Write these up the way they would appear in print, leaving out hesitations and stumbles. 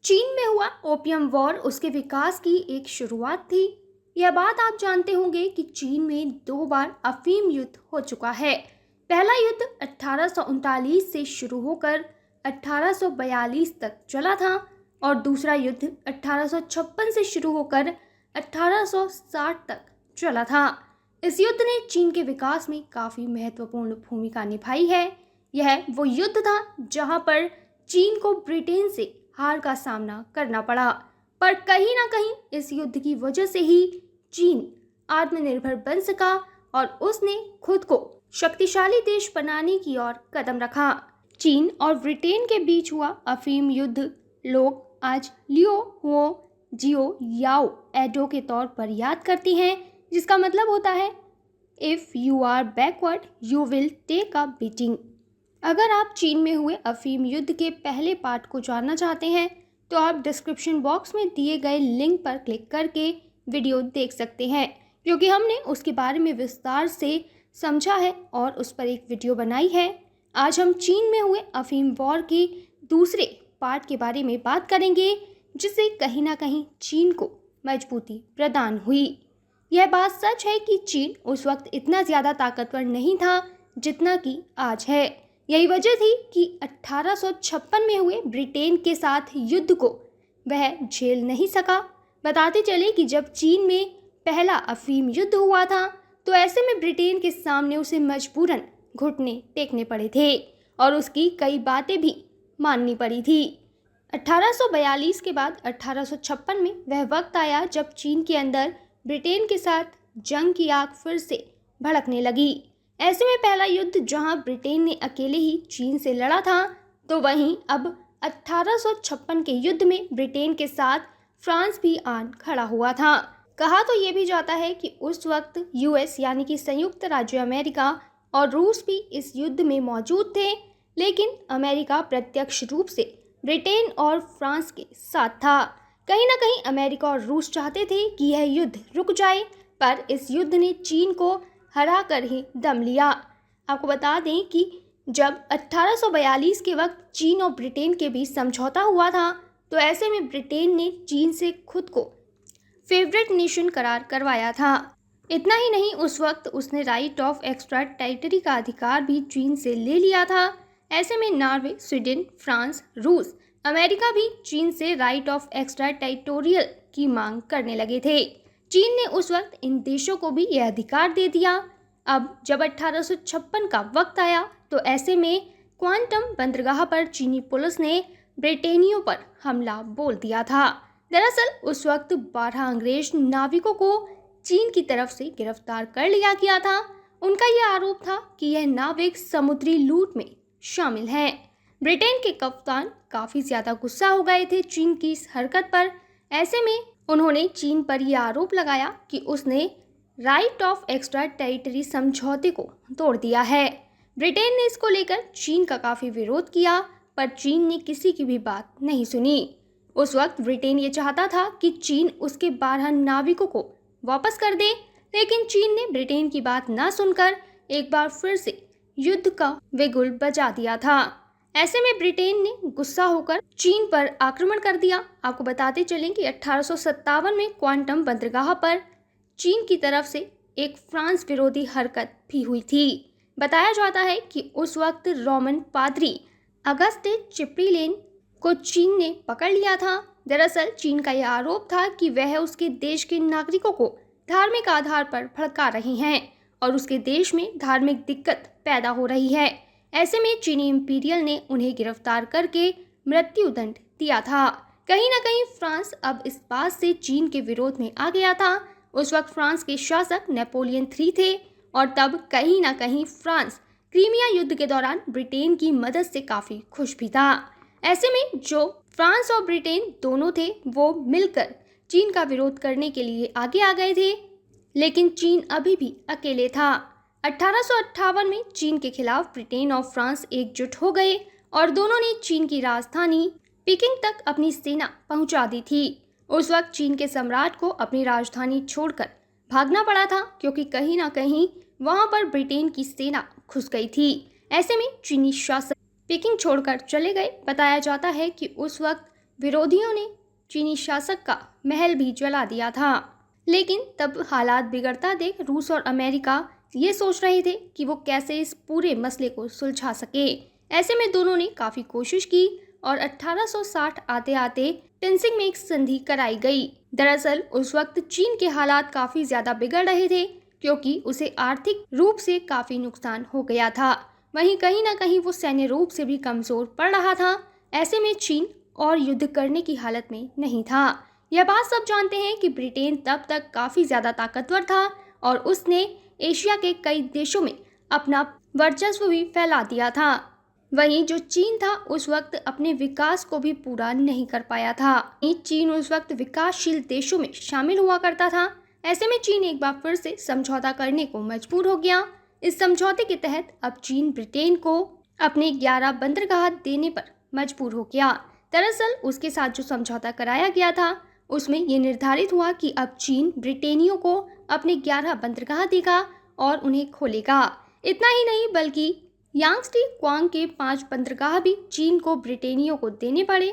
चीन में हुआ ओपियम वॉर उसके विकास की एक शुरुआत थी। यह बात आप जानते होंगे कि चीन में 2 बार अफीम युद्ध हो चुका है। पहला युद्ध 1839 से शुरू होकर 1842 तक चला था और दूसरा युद्ध 1856 से शुरू होकर 1860 तक चला था। इस युद्ध ने चीन के विकास में काफ़ी महत्वपूर्ण भूमिका निभाई है। यह वो युद्ध था जहां पर चीन को ब्रिटेन से हार का सामना करना पड़ा, पर कहीं ना कहीं इस युद्ध की वजह से ही चीन आत्मनिर्भर बन सका और उसने खुद को शक्तिशाली देश बनाने की ओर कदम रखा। चीन और ब्रिटेन के बीच हुआ अफीम युद्ध लोग आज लियो हुओ जियो याओ एडो के तौर पर याद करते हैं, जिसका मतलब होता है if you are backward you will take a beating. अगर आप चीन में हुए अफीम युद्ध के पहले पार्ट को जानना चाहते हैं तो आप डिस्क्रिप्शन बॉक्स में दिए गए लिंक पर क्लिक करके वीडियो देख सकते हैं, क्योंकि हमने उसके बारे में विस्तार से समझा है और उस पर एक वीडियो बनाई है। आज हम चीन में हुए अफीम वॉर के दूसरे पार्ट के बारे में बात करेंगे, जिससे कहीं ना कहीं चीन को मजबूती प्रदान हुई। यह बात सच है कि चीन उस वक्त इतना ज़्यादा ताकतवर नहीं था जितना कि आज है। यही वजह थी कि 1856 में हुए ब्रिटेन के साथ युद्ध को वह झेल नहीं सका। बताते चले कि जब चीन में पहला अफीम युद्ध हुआ था तो ऐसे में ब्रिटेन के सामने उसे मजबूरन घुटने टेकने पड़े थे और उसकी कई बातें भी माननी पड़ी थी। 1842 के बाद 1856 में वह वक्त आया जब चीन के अंदर ब्रिटेन के साथ जंग की आग फिर से भड़कने लगी। ऐसे में पहला युद्ध जहां ब्रिटेन ने अकेले ही चीन से लड़ा था, तो वहीं अब 1856 के युद्ध में ब्रिटेन के साथ फ्रांस भी आन खड़ा हुआ था। कहा तो ये भी जाता है कि उस वक्त यूएस यानी कि संयुक्त राज्य अमेरिका और रूस भी इस युद्ध में मौजूद थे, लेकिन अमेरिका प्रत्यक्ष रूप से ब्रिटेन और फ्रांस के साथ था। कहीं ना कहीं अमेरिका और रूस चाहते थे कि यह युद्ध रुक जाए, पर इस युद्ध ने चीन को हरा कर ही दम लिया। आपको बता दें कि जब 1842 के वक्त चीन और ब्रिटेन के बीच समझौता हुआ था, तो ऐसे में ब्रिटेन ने चीन से खुद को फेवरेट नेशन करार करवाया था। इतना ही नहीं, उस वक्त उसने राइट ऑफ एक्स्ट्रा टेरिटरी का अधिकार भी चीन से ले लिया था। ऐसे में नॉर्वे, स्वीडन, फ्रांस, रूस, अमेरिका भी चीन से राइट ऑफ एक्स्ट्रा टेरिटोरियल की मांग करने लगे थे। चीन ने उस वक्त इन देशों को भी यह अधिकार दे दिया। अब जब 1856 का वक्त आया तो ऐसे में क्वांटम बंदरगाह पर चीनी पुलिस ने ब्रिटेनियों पर हमला बोल दिया था। दरअसल उस वक्त 12 अंग्रेज नाविकों को चीन की तरफ से गिरफ्तार कर लिया गया था। उनका यह आरोप था कि यह नाविक समुद्री लूट में शामिल हैं। ब्रिटेन के कप्तान काफ़ी ज़्यादा गुस्सा हो गए थे चीन की इस हरकत पर। ऐसे में उन्होंने चीन पर यह आरोप लगाया कि उसने राइट ऑफ एक्स्ट्रा टेरिटरी समझौते को तोड़ दिया है। ब्रिटेन ने इसको लेकर चीन का काफ़ी विरोध किया, पर चीन ने किसी की भी बात नहीं सुनी। उस वक्त ब्रिटेन ये चाहता था कि चीन उसके 12 नाविकों को वापस कर दे, लेकिन चीन ने ब्रिटेन की बात ना सुनकर एक बार फिर से युद्ध का बिगुल बजा दिया था। ऐसे में ब्रिटेन ने गुस्सा होकर चीन पर आक्रमण कर दिया। आपको बताते चलें कि 1857 में क्वांटम बंदरगाह पर चीन की तरफ से एक फ्रांस विरोधी हरकत भी हुई थी। बताया जाता है कि उस वक्त रोमन पादरी अगस्ते चिपरीलेन को चीन ने पकड़ लिया था। दरअसल चीन का यह आरोप था कि वह उसके देश के नागरिकों को धार्मिक आधार पर भड़का रही हैं और उसके देश में धार्मिक दिक्कत पैदा हो रही है। ऐसे में चीनी इंपीरियल ने उन्हें गिरफ्तार करके मृत्युदंड दिया था। कहीं ना कहीं फ्रांस अब इस बात से चीन के विरोध में आ गया था। उस वक्त फ्रांस के शासक नेपोलियन III थे और तब कहीं ना कहीं फ्रांस क्रीमिया युद्ध के दौरान ब्रिटेन की मदद से काफ़ी खुश भी था। ऐसे में जो फ्रांस और ब्रिटेन दोनों थे वो मिलकर चीन का विरोध करने के लिए आगे आ गए थे, लेकिन चीन अभी भी अकेले था। 1858 में चीन के खिलाफ ब्रिटेन और फ्रांस एकजुट हो गए और दोनों ने चीन की राजधानी पीकिंग तक अपनी सेना पहुंचा दी थी। उस वक्त चीन के सम्राट को अपनी राजधानी छोड़कर भागना पड़ा था, क्योंकि कहीं ना कहीं वहां पर ब्रिटेन की सेना घुस गई थी। ऐसे में चीनी शासक पीकिंग छोड़कर चले गए। बताया जाता है कि उस वक्त विरोधियों ने चीनी शासक का महल भी जला दिया था। लेकिन तब हालात बिगड़ता देख रूस और अमेरिका ये सोच रहे थे कि वो कैसे इस पूरे मसले को सुलझा सके। ऐसे में दोनों ने काफी कोशिश की और 1860 आते आते टेंसिंग में एक संधि कराई गई। दरअसल उस वक्त चीन के हालात काफी ज्यादा बिगड़ रहे थे क्योंकि उसे आर्थिक रूप से काफी नुकसान हो गया था। वहीं कहीं ना कहीं वो सैन्य रूप से भी कमजोर पड़ रहा था। ऐसे में चीन और युद्ध करने की हालत में नहीं था। यह बात सब जानते हैं कि ब्रिटेन तब तक काफी ज्यादा ताकतवर था और उसने एशिया के कई देशों में अपना वर्चस्व भी फैला दिया था। वहीं जो चीन था उस वक्त अपने विकास को भी पूरा नहीं कर पाया था। चीन उस वक्त विकासशील देशों में शामिल हुआ करता था। ऐसे में चीन एक बार फिर से समझौता करने को मजबूर हो गया। इस समझौते के तहत अब चीन ब्रिटेन को अपने 11 बंदरगाह देने पर मजबूर हो गया। दरअसल उसके साथ जो समझौता कराया गया था उसमें ये निर्धारित हुआ कि अब चीन ब्रिटेनियों को अपने 11 बंदरगाह देगा और उन्हें खोलेगा। इतना ही नहीं बल्कि यांगस्टी क्वांग के 5 बंदरगाह भी चीन को ब्रिटेनियों को देने पड़े।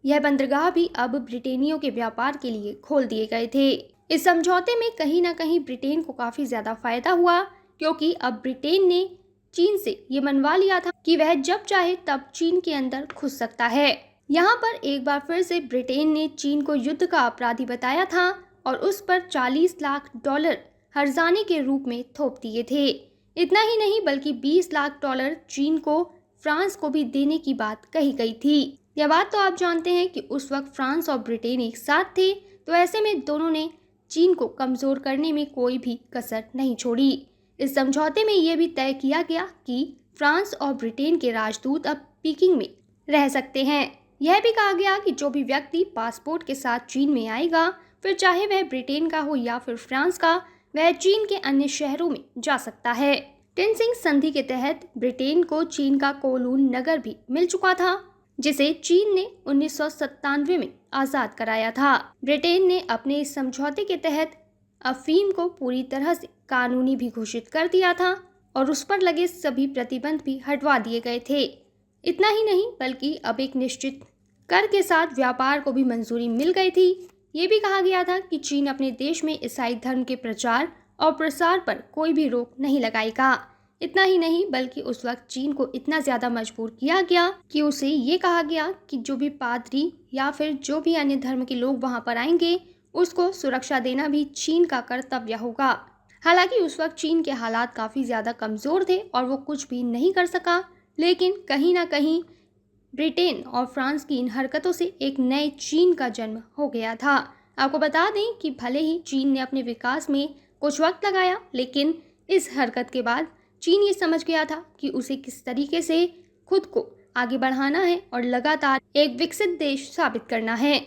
यह बंदरगाह भी अब ब्रिटेनियों के व्यापार के लिए खोल दिए गए थे। इस समझौते में कहीं ना कहीं ब्रिटेन को काफी ज्यादा फायदा हुआ क्योंकि अब ब्रिटेन ने चीन से ये मनवा लिया था कि वह जब चाहे तब चीन के अंदर घुस सकता है। यहाँ पर एक बार फिर से ब्रिटेन ने चीन को युद्ध का अपराधी बताया था और उस पर $40 लाख हर्जाने के रूप में थोप दिए थे। इतना ही नहीं बल्कि $20 लाख चीन को फ्रांस को भी देने की बात कही गई थी। यह बात तो आप जानते हैं कि उस वक्त फ्रांस और ब्रिटेन एक साथ थे, तो ऐसे में दोनों ने चीन को कमजोर करने में कोई भी कसर नहीं छोड़ी। इस समझौते में यह भी तय किया गया कि फ्रांस और ब्रिटेन के राजदूत अब पीकिंग में रह सकते हैं। यह भी कहा गया कि जो भी व्यक्ति पासपोर्ट के साथ चीन में आएगा, फिर चाहे वह ब्रिटेन का हो या फिर फ्रांस का, वह चीन के अन्य शहरों में जा सकता है। टेंसिंग संधि के तहत ब्रिटेन को चीन का कोलून नगर भी मिल चुका था, जिसे चीन ने 1997 में आजाद कराया था। ब्रिटेन ने अपने इस समझौते के तहत अफीम को पूरी तरह से कानूनी भी घोषित कर दिया था और उस पर लगे सभी प्रतिबंध भी हटवा दिए गए थे। इतना ही नहीं बल्कि अब एक निश्चित कर के साथ व्यापार को भी मंजूरी मिल गई थी। ये भी कहा गया था कि चीन अपने देश में ईसाई धर्म के प्रचार और प्रसार पर कोई भी रोक नहीं लगाएगा। इतना ही नहीं बल्कि उस वक्त चीन को इतना ज्यादा मजबूर किया गया कि उसे ये कहा गया कि जो भी पादरी या फिर जो भी अन्य धर्म के लोग वहां पर आएंगे उसको सुरक्षा देना भी चीन का कर्तव्य होगा। हालांकि उस वक्त चीन के हालात काफी ज्यादा कमजोर थे और वो कुछ भी नहीं कर सका, लेकिन कहीं ना कहीं ब्रिटेन और फ्रांस की इन हरकतों से एक नए चीन का जन्म हो गया था। आपको बता दें कि भले ही चीन ने अपने विकास में कुछ वक्त लगाया, लेकिन इस हरकत के बाद चीन ये समझ गया था कि उसे किस तरीके से खुद को आगे बढ़ाना है और लगातार एक विकसित देश साबित करना है।